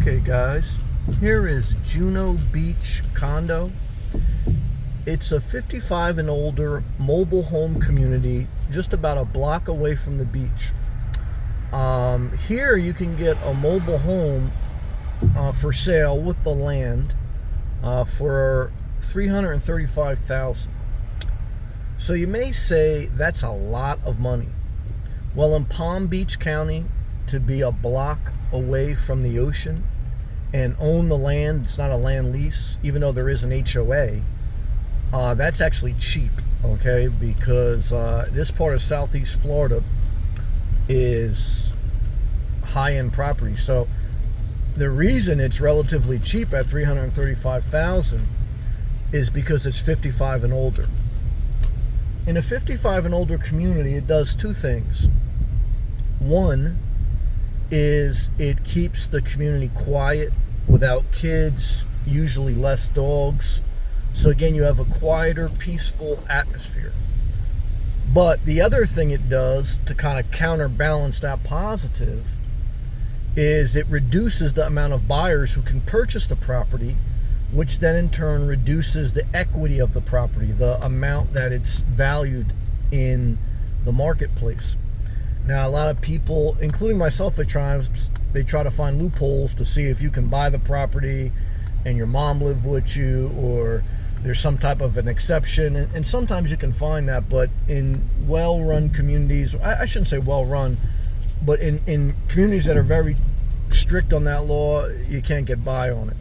Okay guys, here is Juno Beach Condo. It's a 55 and older mobile home community just about a block away from the beach. Here you can get a mobile home for sale with the land for $335,000. So you may say that's a lot of money. Well, in Palm Beach County, to be a block away from the ocean and own the land, it's not a land lease, even though there is an HOA, that's actually cheap, okay? Because this part of Southeast Florida is high-end property. So the reason it's relatively cheap at $335,000 is because it's 55 and older. In a 55 and older community, it does two things. One is it keeps the community quiet without kids, usually less dogs. So again, you have a quieter, peaceful atmosphere. But the other thing it does to kind of counterbalance that positive is it reduces the amount of buyers who can purchase the property, which then in turn reduces the equity of the property, the amount that it's valued in the marketplace. Now, a lot of people, including myself at times, they try to find loopholes to see if you can buy the property and your mom live with you, or there's some type of an exception. And sometimes you can find that, but in well-run communities, I shouldn't say well-run, but in communities that are very strict on that law, you can't get by on it.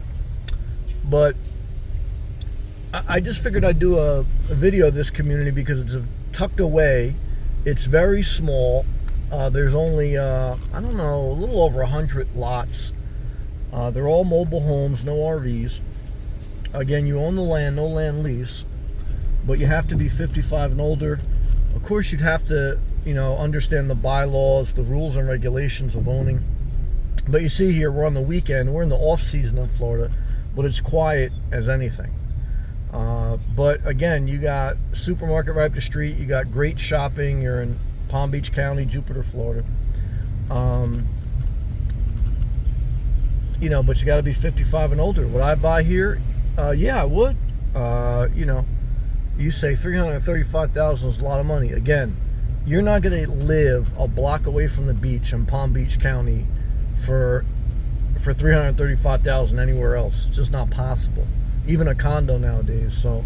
But I just figured I'd do a video of this community because it's tucked away. It's very small. There's only, I don't know, a little over 100 lots. They're all mobile homes, no RVs. Again, you own the land, no land lease, but you have to be 55 and older. Of course, you'd have to, understand the bylaws, the rules and regulations of owning. But you see here, we're on the weekend. We're in the off season in Florida, but it's quiet as anything. But again, you got supermarket right up the street. You got great shopping. You're in Palm Beach County, Jupiter, Florida. But you got to be 55 and older. Would I buy here? Yeah, I would. You say $335,000 is a lot of money. Again, you're not going to live a block away from the beach in Palm Beach County for $335,000 anywhere else. It's just not possible. Even a condo nowadays. So,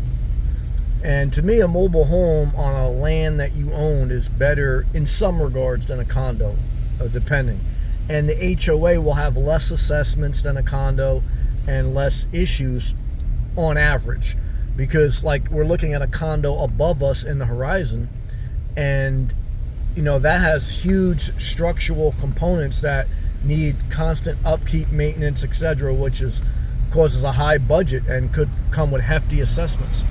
and to me, a mobile home on a land that you own is better in some regards than a condo, depending. And the HOA will have less assessments than a condo and less issues on average, because like we're looking at a condo above us in the horizon, and that has huge structural components that need constant upkeep, maintenance, etc., which causes a high budget and could come with hefty assessments.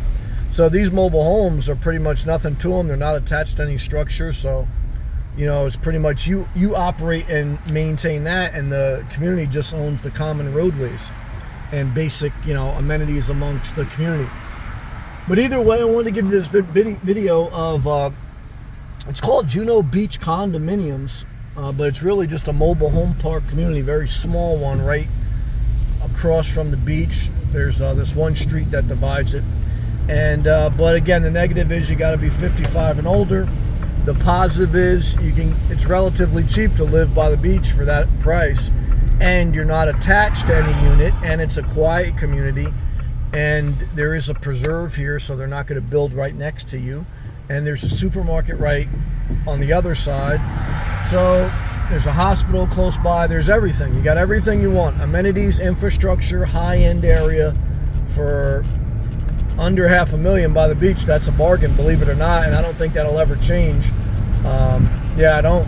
So these mobile homes are pretty much nothing to them. They're not attached to any structure. So, it's pretty much you operate and maintain that, and the community just owns the common roadways and basic, amenities amongst the community. But either way, I wanted to give you this video of, it's called Juno Beach Condominiums, but it's really just a mobile home park community, very small one right across from the beach. There's this one street that divides it. And but again, the negative is you got to be 55 and older. The positive is it's relatively cheap to live by the beach for that price, and you're not attached to any unit, and it's a quiet community, and there is a preserve here, so they're not going to build right next to you, and there's a supermarket right on the other side. So there's a hospital close by. There's everything. You got everything you want. Amenities, infrastructure, high-end area for under $500,000 by the beach. That's a bargain, believe it or not, and I don't think that'll ever change. I don't.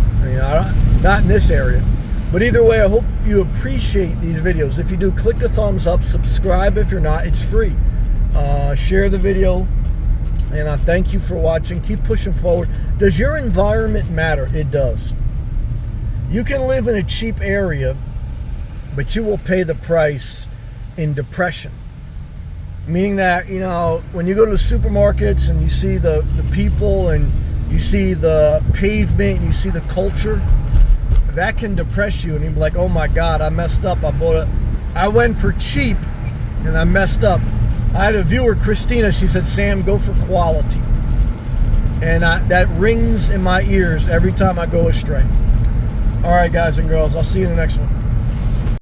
Not in this area. But either way, I hope you appreciate these videos. If you do, click the thumbs up. Subscribe if you're not. It's free. Share the video. And I thank you for watching. Keep pushing forward. Does your environment matter? It does. You can live in a cheap area, but you will pay the price in depression. Meaning that, when you go to the supermarkets and you see the people and you see the pavement and you see the culture, that can depress you, and you'll be like, oh my God, I messed up. I bought I went for cheap, and I messed up. I had a viewer, Christina. She said, "Sam, go for quality," and that rings in my ears every time I go astray. All right, guys and girls, I'll see you in the next one.